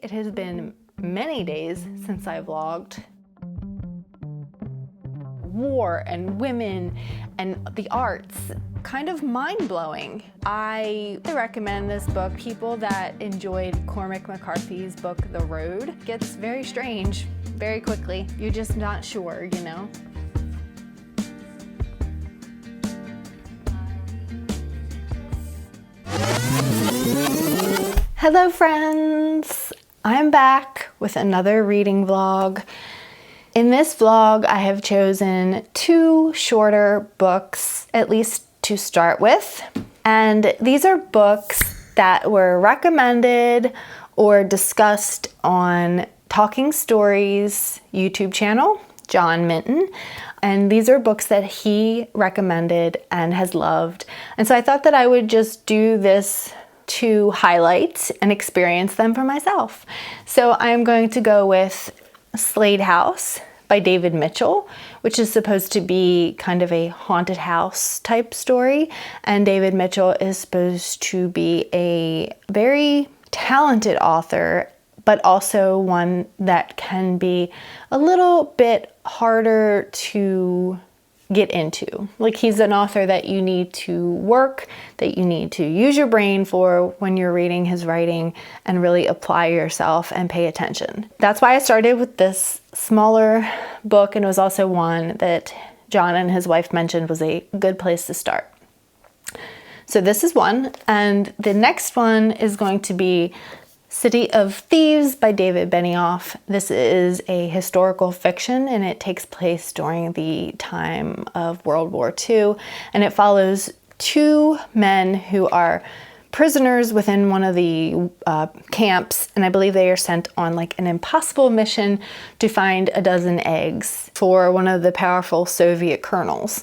It has been many days since I vlogged. War and women and the arts, kind of mind-blowing. I recommend this book. People that enjoyed Cormac McCarthy's book, The Road, gets very strange very quickly. You're just not sure, you know? Hello friends! I'm back with another reading vlog. In this vlog, I have chosen two shorter books, at least to start with. And these are books that were recommended or discussed on Talking Stories YouTube channel, John Minton. And these are books that he recommended and has loved. And so I thought that I would just do this to highlight and experience them for myself. So I'm going to go with Slade House by David Mitchell, which is supposed to be kind of a haunted house type story. And David Mitchell is supposed to be a very talented author, but also one that can be a little bit harder to get into. Like, he's an author that you need to work, that you need to use your brain for when you're reading his writing and really apply yourself and pay attention. That's why I started with this smaller book, and it was also one that John and his wife mentioned was a good place to start. So this is one, and the next one is going to be City of Thieves by David Benioff. This is a historical fiction and it takes place during the time of World War II, and it follows two men who are prisoners within one of the camps, and I believe they are sent on like an impossible mission to find a dozen eggs for one of the powerful Soviet colonels.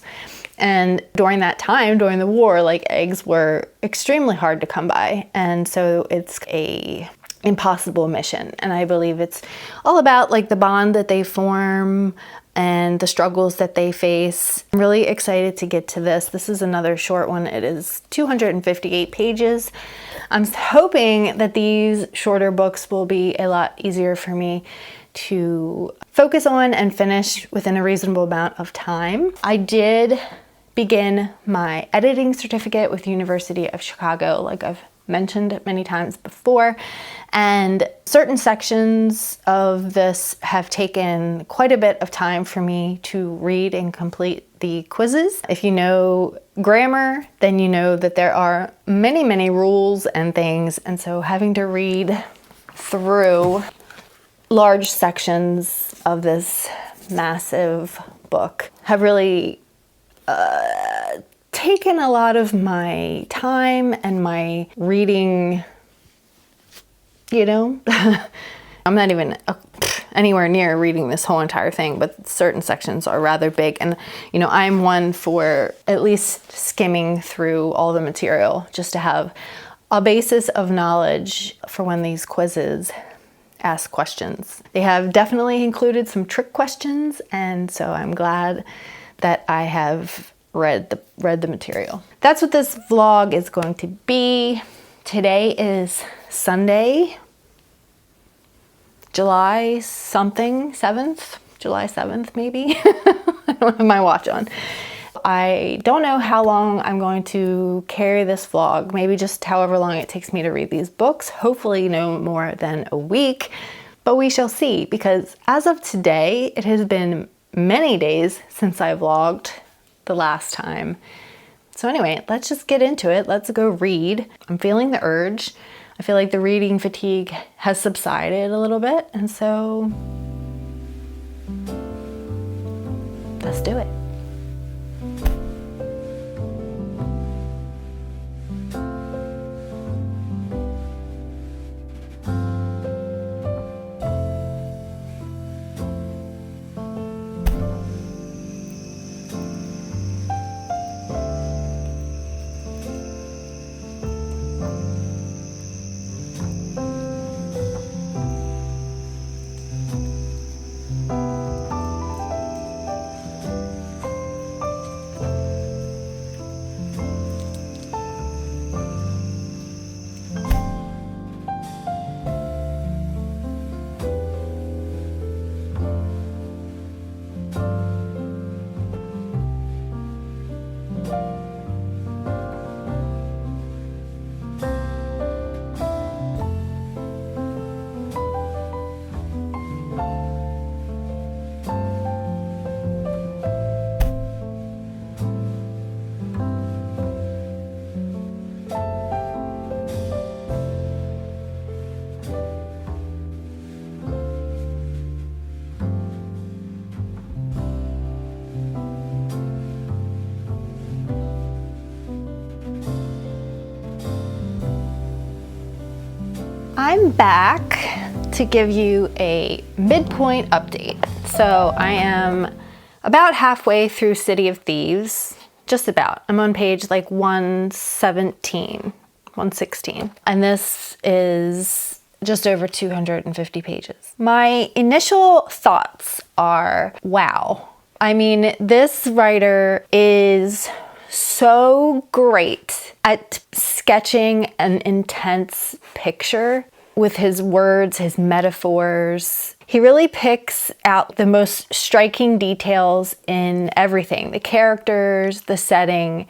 And during that time, during the war, like, eggs were extremely hard to come by. And so it's a impossible mission. And I believe it's all about like the bond that they form and the struggles that they face. I'm really excited to get to this. This is another short one. It is 258 pages. I'm hoping that these shorter books will be a lot easier for me to focus on and finish within a reasonable amount of time. I did begin my editing certificate with the University of Chicago, like I've mentioned many times before, and certain sections of this have taken quite a bit of time for me to read and complete the quizzes. If you know grammar, then you know that there are many rules and things, and so having to read through large sections of this massive book have really taken a lot of my time and my reading, you know. I'm not even anywhere near reading this whole entire thing, but certain sections are rather big, and you know, I'm one for at least skimming through all the material just to have a basis of knowledge for when these quizzes ask questions. They have definitely included some trick questions, and so I'm glad that I have read the material. That's what this vlog is going to be. Today is Sunday, July 7th maybe. I don't have my watch on. I don't know how long I'm going to carry this vlog, maybe just however long it takes me to read these books, hopefully no more than a week, but we shall see, because as of today, it has been many days since I vlogged the last time. So anyway, let's just get into it. Let's go read. I'm feeling the urge. I feel like the reading fatigue has subsided a little bit, and so let's do it. I'm back to give you a midpoint update. So I am about halfway through City of Thieves, just about. I'm on page like 117, 116. And this is just over 250 pages. My initial thoughts are, wow. I mean, this writer is so great at sketching an intense picture with his words, his metaphors. He really picks out the most striking details in everything, the characters, the setting,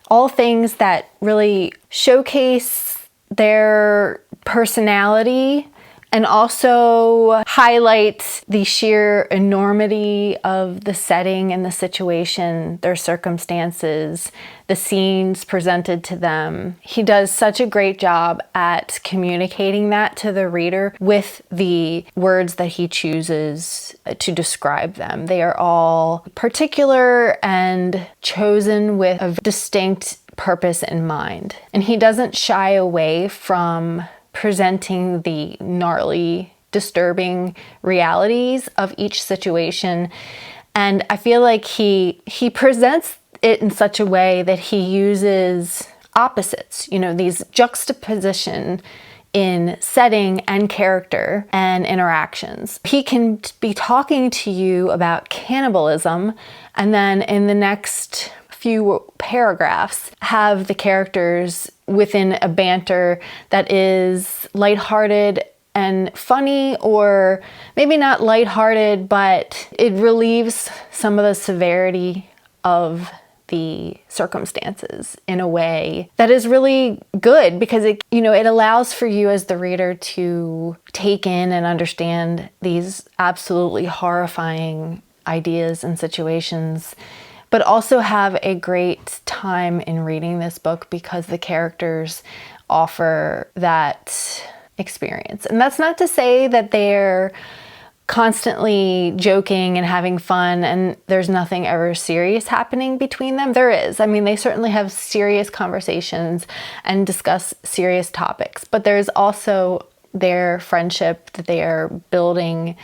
all things that really showcase their personality and also highlight the sheer enormity of the setting and the situation, their circumstances, the scenes presented to them. He does such a great job at communicating that to the reader with the words that he chooses to describe them. They are all particular and chosen with a distinct purpose in mind. And he doesn't shy away from presenting the gnarly, disturbing realities of each situation. And I feel like he presents it in such a way that he uses opposites, these juxtaposition in setting and character and interactions. He can be talking to you about cannibalism, and then in the next few paragraphs have the characters within a banter that is lighthearted and funny, or maybe not lighthearted, but it relieves some of the severity of the circumstances in a way that is really good, because it allows for you as the reader to take in and understand these absolutely horrifying ideas and situations, but also have a great time in reading this book because the characters offer that experience. And that's not to say that they're constantly joking and having fun and there's nothing ever serious happening between them. There is. I mean, they certainly have serious conversations and discuss serious topics, but there's also their friendship that they are building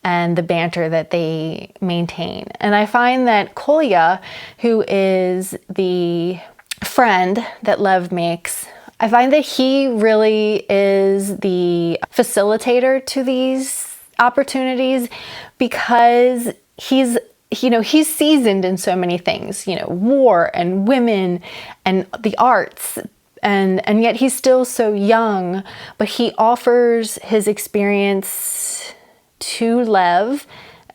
and the banter that they maintain. And I find that Kolya, who is the friend that Lev makes, I find that he really is the facilitator to these opportunities, because he's seasoned in so many things, war and women and the arts, and yet he's still so young, but he offers his experience to Lev,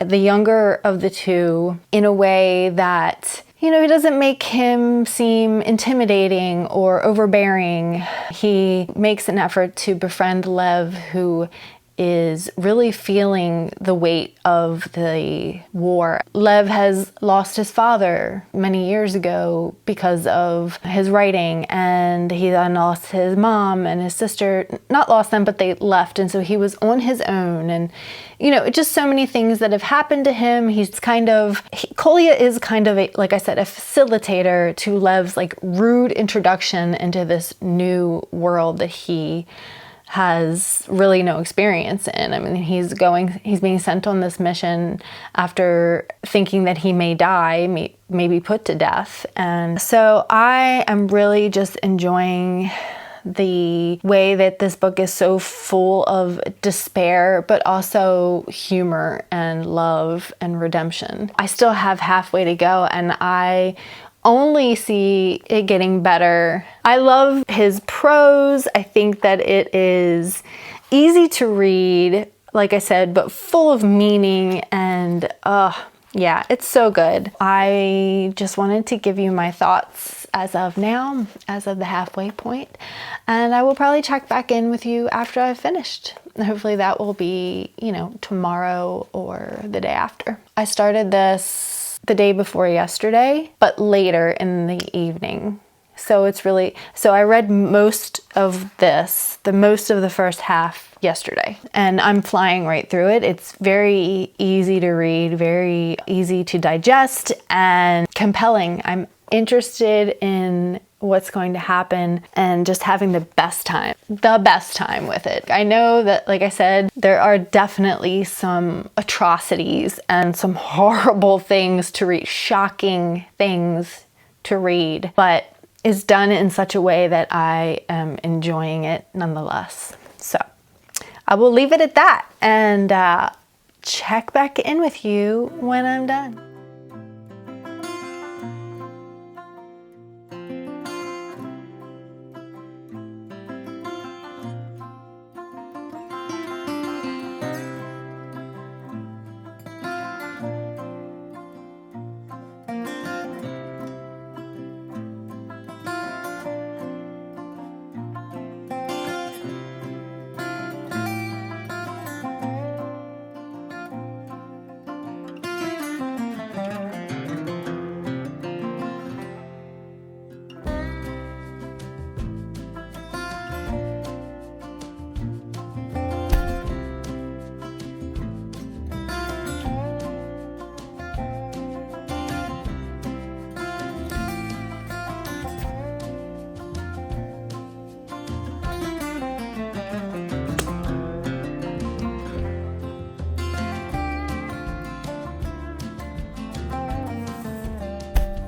the younger of the two, in a way that he doesn't make him seem intimidating or overbearing. He makes an effort to befriend Lev, who is really feeling the weight of the war. Lev has lost his father many years ago because of his writing, and he then lost his mom and his sister. Not lost them, but they left, and so he was on his own. And just so many things that have happened to him. Kolya is kind of like I said, a facilitator to Lev's rude introduction into this new world that he has really no experience in. I mean, he's being sent on this mission after thinking that he may die, may be put to death. And so I am really just enjoying the way that this book is so full of despair, but also humor and love and redemption. I still have halfway to go, and I only see it getting better. I love his prose. I think that it is easy to read, like I said, but full of meaning, and yeah, it's so good. I just wanted to give you my thoughts as of now, as of the halfway point, and I will probably check back in with you after I've finished. Hopefully that will be, tomorrow or the day after. I started this the day before yesterday, but later in the evening. So I read most of the first half yesterday, and I'm flying right through it. It's very easy to read, very easy to digest, and compelling. I'm interested in what's going to happen and just having the best time with it. I know that, like I said, there are definitely some atrocities and some horrible things to read, shocking things to read, but it's done in such a way that I am enjoying it nonetheless. So I will leave it at that and check back in with you when I'm done.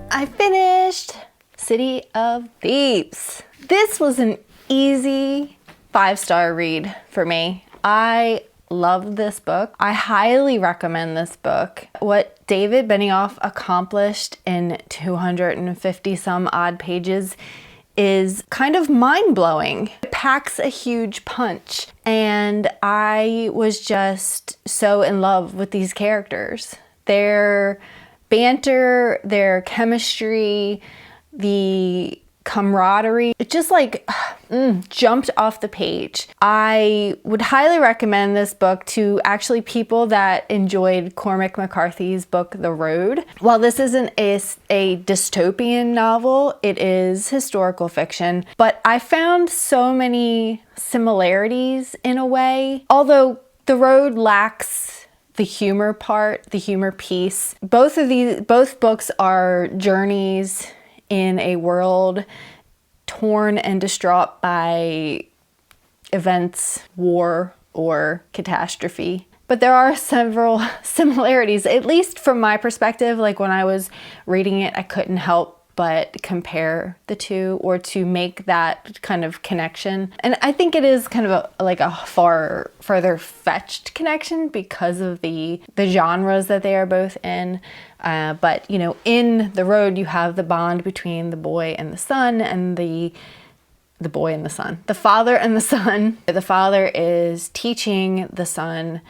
I finished City of Thieves. This was an easy 5-star read for me. I love this book. I highly recommend this book. What David Benioff accomplished in 250 some odd pages is kind of mind-blowing. It packs a huge punch, and I was just so in love with these characters. Their banter, their chemistry, the camaraderie, it just like jumped off the page. I would highly recommend this book to actually people that enjoyed Cormac McCarthy's book The Road. While this isn't a dystopian novel, it is historical fiction, but I found so many similarities in a way. Although The Road lacks the humor part, the humor piece. Both books are journeys in a world torn and distraught by events, war, or catastrophe. But there are several similarities, at least from my perspective. Like when I was reading it, I couldn't help but compare the two, or to make that kind of connection. And I think it is kind of a further fetched connection because of the genres that they are both in. But you know, in The Road, you have the bond between the boy and the son, and the boy and the son, the father and the son. The father is teaching the son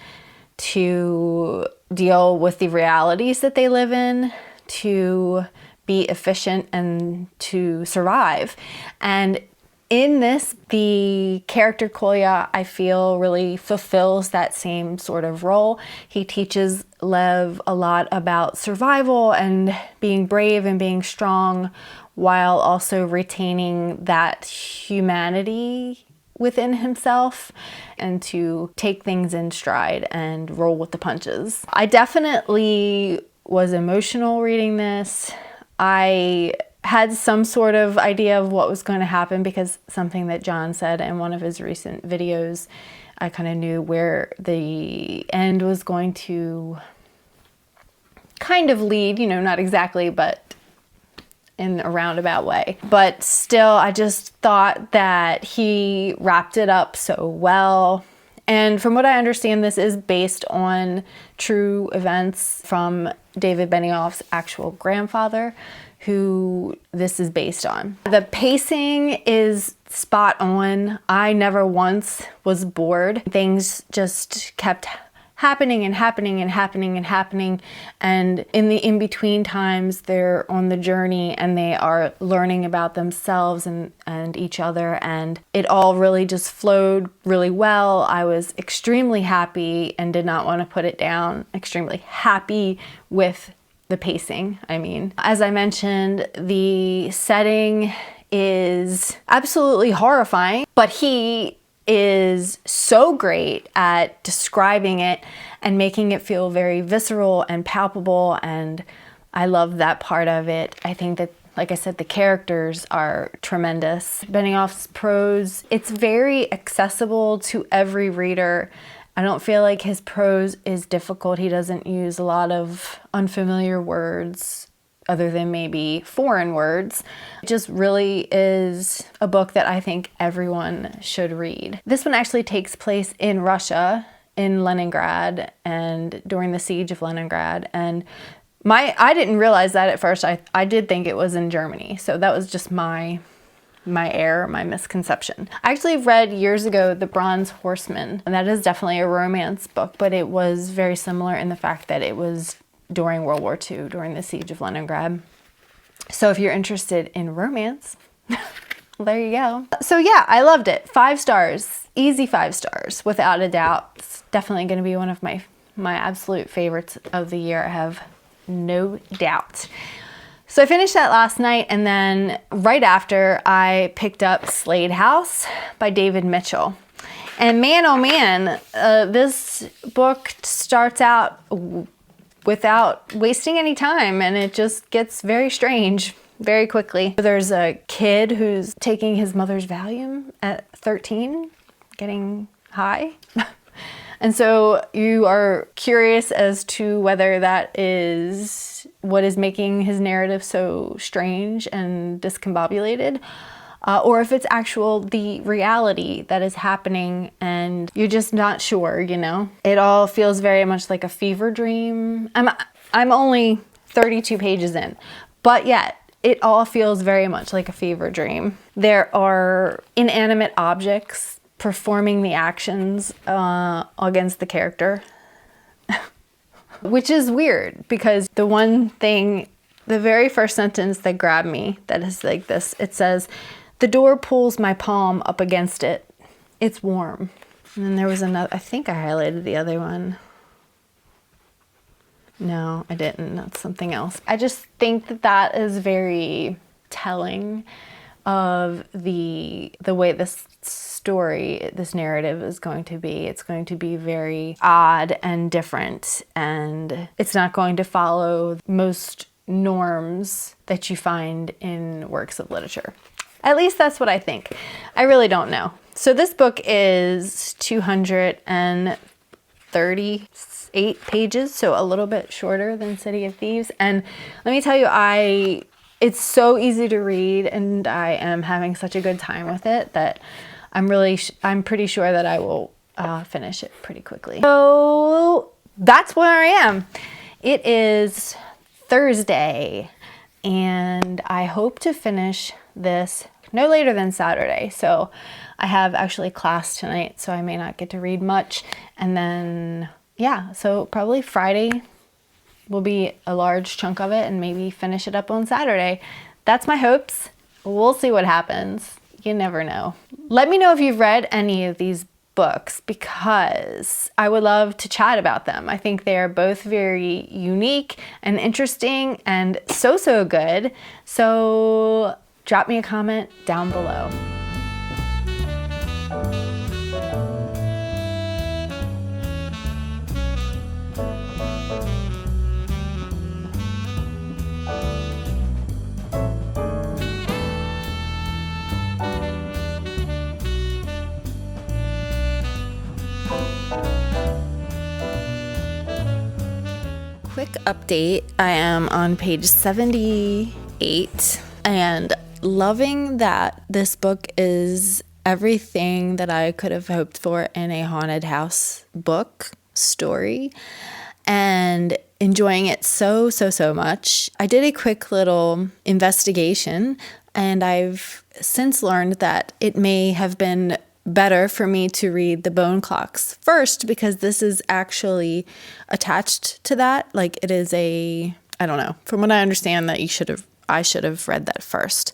to deal with the realities that they live in, to be efficient and to survive. And in this, the character Kolya, I feel, really fulfills that same sort of role. He teaches Lev a lot about survival and being brave and being strong, while also retaining that humanity within himself, and to take things in stride and roll with the punches. I definitely was emotional reading this. I had some sort of idea of what was going to happen because something that John said in one of his recent videos, I kind of knew where the end was going to kind of lead, you know, not exactly, but in a roundabout way. But still, I just thought that he wrapped it up so well. And from what I understand, this is based on true events from David Benioff's actual grandfather, who this is based on. The pacing is spot on. I never once was bored. Things just kept happening and happening and happening and happening. And in the in-between times, they're on the journey and they are learning about themselves and each other. And it all really just flowed really well. I was extremely happy and did not want to put it down. Extremely happy with the pacing, I mean. As I mentioned, the setting is absolutely horrifying, but he is so great at describing it and making it feel very visceral and palpable, and I love that part of it. I think that Like I said, the characters are tremendous. Benioff's prose, it's very accessible to every reader. I don't feel like his prose is difficult. He doesn't use a lot of unfamiliar words other than maybe foreign words. It just really is a book that I think everyone should read. This one actually takes place in Russia, in Leningrad, and during the siege of Leningrad. And I didn't realize that at first. I did think it was in Germany. So that was just my error, my misconception. I actually read years ago The Bronze Horseman, and that is definitely a romance book, but it was very similar in the fact that it was during World War II, during the siege of Leningrad. So if you're interested in romance, there you go. So yeah, I loved it. 5 stars, easy 5 stars, without a doubt. It's definitely gonna be one of my absolute favorites of the year, I have no doubt. So I finished that last night, and then right after I picked up Slade House by David Mitchell. And man, oh man, this book starts out without wasting any time, and it just gets very strange very quickly. There's a kid who's taking his mother's Valium at 13, getting high. And so you are curious as to whether that is what is making his narrative so strange and discombobulated, or if it's the reality that is happening and you're just not sure, you know? It all feels very much like a fever dream. I'm only 32 pages in, but yet it all feels very much like a fever dream. There are inanimate objects performing the actions against the character, which is weird because the one thing, the very first sentence that grabbed me that is like this, it says, "The door pulls my palm up against it. It's warm." And then there was another, I think I highlighted the other one. No, I didn't. That's something else. I just think that that is very telling of the way this story, this narrative is going to be. It's going to be very odd and different, and it's not going to follow most norms that you find in works of literature. At least that's what I think. I really don't know. So this book is 238 pages, so a little bit shorter than City of Thieves. And let me tell you, it's so easy to read, and I am having such a good time with it that I'm pretty sure that I will finish it pretty quickly. So that's where I am. It is Thursday, and I hope to finish this no later than Saturday. So I have actually class tonight, so I may not get to read much. And then, yeah, so probably Friday will be a large chunk of it, and maybe finish it up on Saturday. That's my hopes. We'll see what happens. You never know. Let me know if you've read any of these books, because I would love to chat about them. I think they are both very unique and interesting and so good. So drop me a comment down below. Quick update, I am on page 78 and loving that this book is everything that I could have hoped for in a haunted house book story, and enjoying it so much. I did a quick little investigation, and I've since learned that it may have been better for me to read The Bone Clocks first, because this is actually attached to that. Like, it is I don't know, from what I understand, that I should have read that first.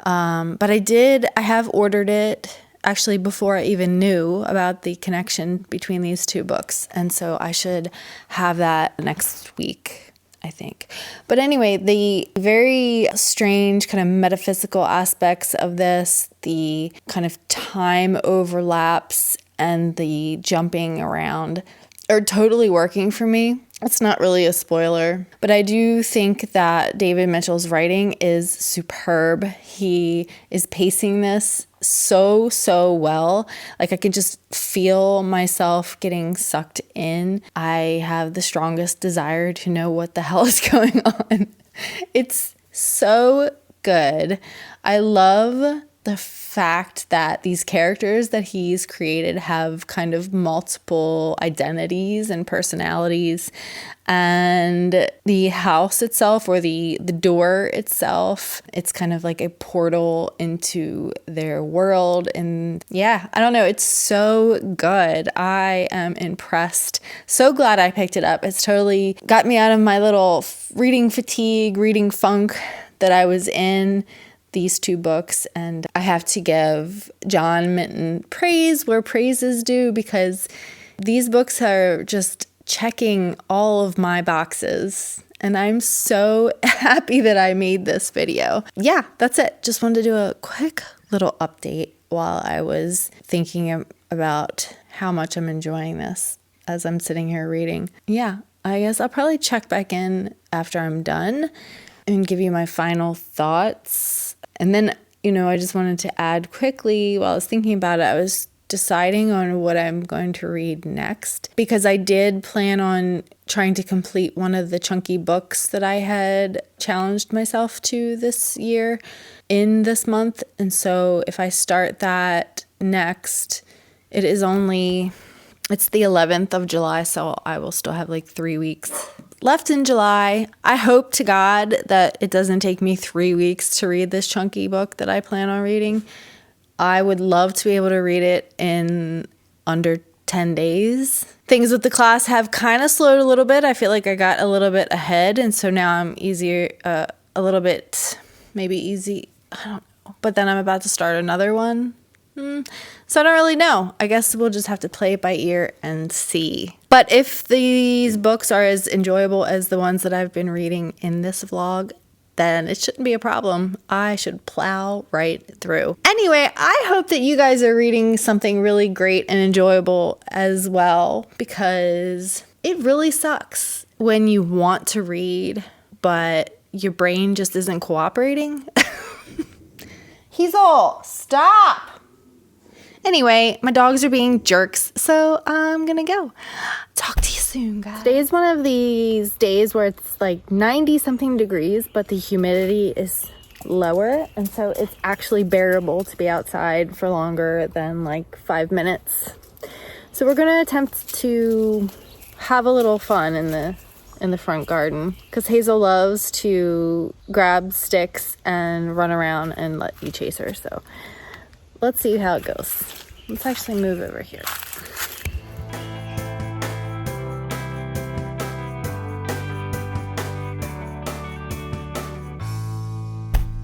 But I have ordered it actually before I even knew about the connection between these two books. And so I should have that next week, I think. But anyway, the very strange kind of metaphysical aspects of this, the kind of time overlaps and the jumping around are totally working for me. It's not really a spoiler, but I do think that David Mitchell's writing is superb. He is pacing this so well. Like, I can just feel myself getting sucked in. I have the strongest desire to know what the hell is going on. It's so good. I love the fact that these characters that he's created have kind of multiple identities and personalities, and the house itself, or the door itself, it's kind of like a portal into their world. And yeah, I don't know, it's so good. I am impressed. So glad I picked it up. It's totally got me out of my little reading fatigue, reading funk that I was in, these two books. And I have to give John Minton praise where praise is due, because these books are just checking all of my boxes. And I'm so happy that I made this video. Yeah, that's it. Just wanted to do a quick little update while I was thinking about how much I'm enjoying this as I'm sitting here reading. Yeah, I guess I'll probably check back in after I'm done and give you my final thoughts. And then, I just wanted to add quickly, while I was thinking about it, I was deciding on what I'm going to read next, because I did plan on trying to complete one of the chunky books that I had challenged myself to this year in this month. And so if I start that next, it's the 11th of July, so I will still have like 3 weeks left in July. I hope to God that it doesn't take me 3 weeks to read this chunky book that I plan on reading. I would love to be able to read it in under 10 days. Things with the class have kind of slowed a little bit. I feel like I got a little bit ahead, and so now I'm easier, a little bit, maybe easy, I don't know. But then I'm about to start another one. So I don't really know. I guess we'll just have to play it by ear and see. But if these books are as enjoyable as the ones that I've been reading in this vlog, then it shouldn't be a problem. I should plow right through. Anyway, I hope that you guys are reading something really great and enjoyable as well, because it really sucks when you want to read, but your brain just isn't cooperating. Hazel, stop! Anyway, my dogs are being jerks, so I'm gonna go. Talk to you soon, guys. Today is one of these days where it's like 90-something degrees, but the humidity is lower, and so it's actually bearable to be outside for longer than like 5 minutes. So we're gonna attempt to have a little fun in the front garden, because Hazel loves to grab sticks and run around and let you chase her. So let's see how it goes. Let's actually move over here.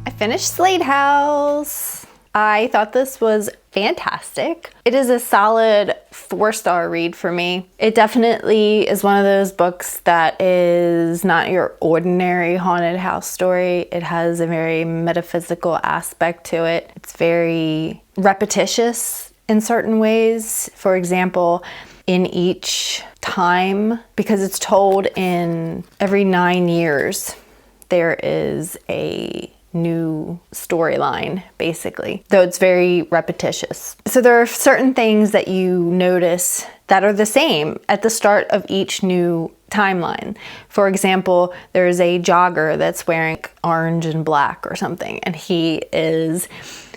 I finished Slade House. I thought this was fantastic. It is a solid 4-star read for me. It definitely is one of those books that is not your ordinary haunted house story. It has a very metaphysical aspect to it. It's very repetitious in certain ways. For example, in each time, because it's told in every 9 years, there is a new storyline, basically, though it's very repetitious. So there are certain things that you notice that are the same at the start of each new timeline. For example, there's a jogger that's wearing orange and black or something, and he is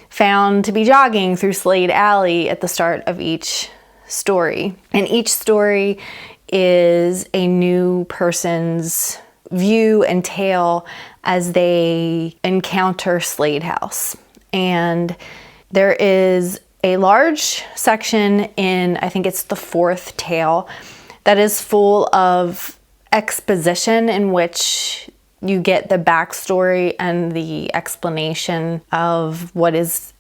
found to be jogging through Slade Alley at the start of each story. And each story is a new person's view and tale as they encounter Slade House. And there is a large section in, I think it's the 4th tale, that is full of exposition in which you get the backstory and the explanation of what is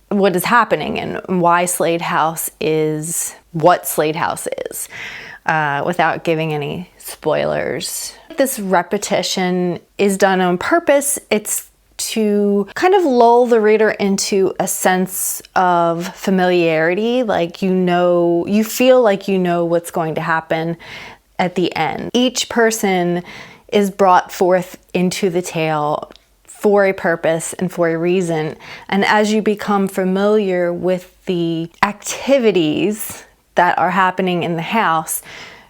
happening and why Slade House is what Slade House is, without giving any spoilers. This repetition is done on purpose. It's to kind of lull the reader into a sense of familiarity, like you feel like you know what's going to happen. at the end. Each person is brought forth into the tale for a purpose and for a reason. And as you become familiar with the activities that are happening in the house,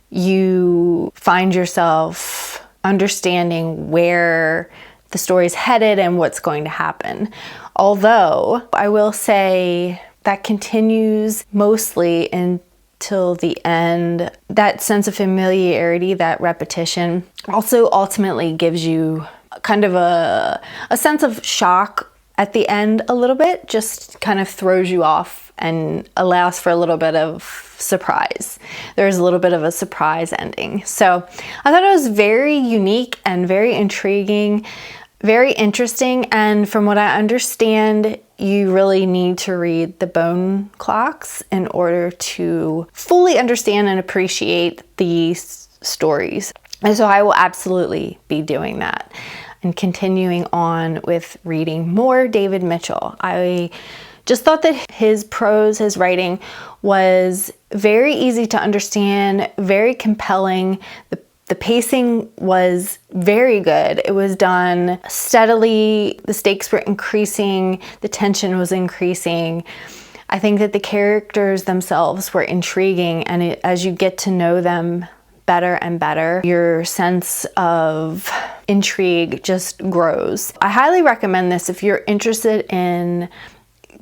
you find yourself understanding where the story's headed and what's going to happen. Although I will say that continues mostly until the end. That sense of familiarity, that repetition, also ultimately gives you kind of a sense of shock at the end a little bit, just kind of throws you off and allows for a little bit of surprise. There's a little bit of a surprise ending. So I thought it was very unique and very intriguing, very interesting. And from what I understand, you really need to read the bone clocks in order to fully understand and appreciate these stories. And so I will absolutely be doing that and continuing on with reading more David Mitchell. I just thought that his prose, his writing was very easy to understand, very compelling. The pacing was very good. It was done steadily. The stakes were increasing. The tension was increasing. I think that the characters themselves were intriguing, and as you get to know them better and better, your sense of intrigue just grows. I highly recommend this if you're interested in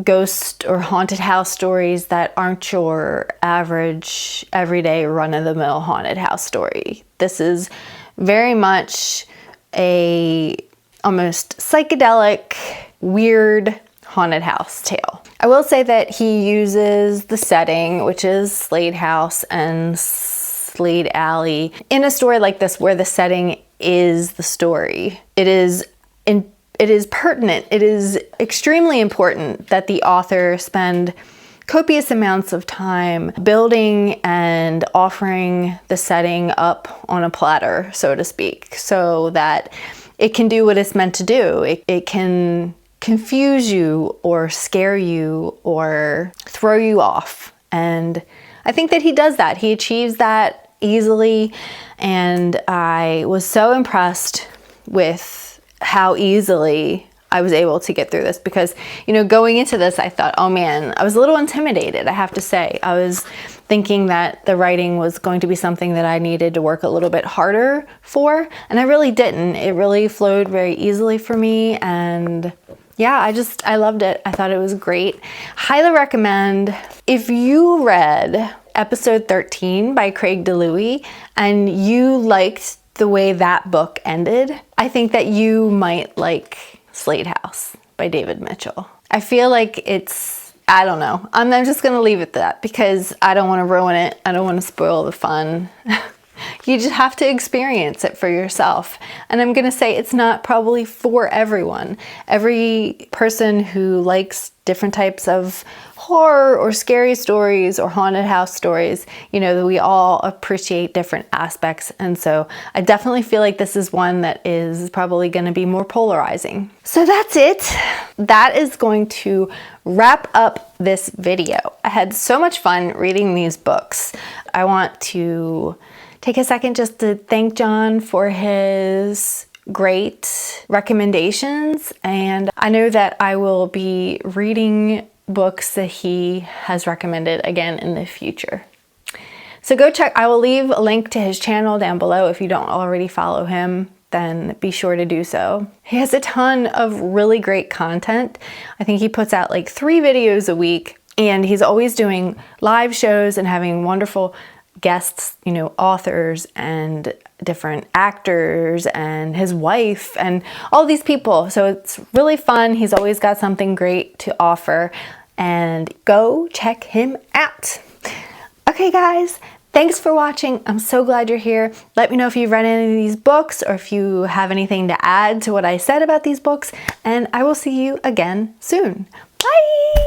ghost or haunted house stories that aren't your average, everyday, run-of-the-mill haunted house story. This is very much a almost psychedelic, weird haunted house tale. I will say that he uses the setting, which is Slade House and Slade Alley, in a story like this where the setting is the story. It is pertinent. It is extremely important that the author spend copious amounts of time building and offering the setting up on a platter, so to speak, so that it can do what it's meant to do. It can confuse you or scare you or throw you off. And I think that he does that. He achieves that easily. And I was so impressed with how easily I was able to get through this, because, you know, going into this, I thought, oh man, I was a little intimidated, I have to say. I was thinking that the writing was going to be something that I needed to work a little bit harder for, and I really didn't. It really flowed very easily for me, and yeah, I loved it. I thought it was great. Highly recommend. If you read episode 13 by Craig DeLuey and you liked the way that book ended, I think that you might like Slade House by David Mitchell. I feel like I don't know. I'm just gonna leave it at that because I don't want to ruin it. I don't want to spoil the fun. You just have to experience it for yourself. And I'm gonna say it's not probably for everyone. Every person who likes different types of horror or scary stories or haunted house stories, you know, we all appreciate different aspects. And so I definitely feel like this is one that is probably going to be more polarizing. So that's it. That is going to wrap up this video. I had so much fun reading these books. I want to take a second just to thank John for his great recommendations. And I know that I will be reading books that he has recommended again in the future. So go check. I will leave a link to his channel down below. If you don't already follow him, then be sure to do so. He has a ton of really great content. I think he puts out like 3 videos a week, and he's always doing live shows and having wonderful guests, you know, authors and different actors and his wife and all these people. So it's really fun. He's always got something great to offer, and go check him out. Okay guys, thanks for watching. I'm so glad you're here. Let me know if you've read any of these books or if you have anything to add to what I said about these books, and I will see you again soon. Bye!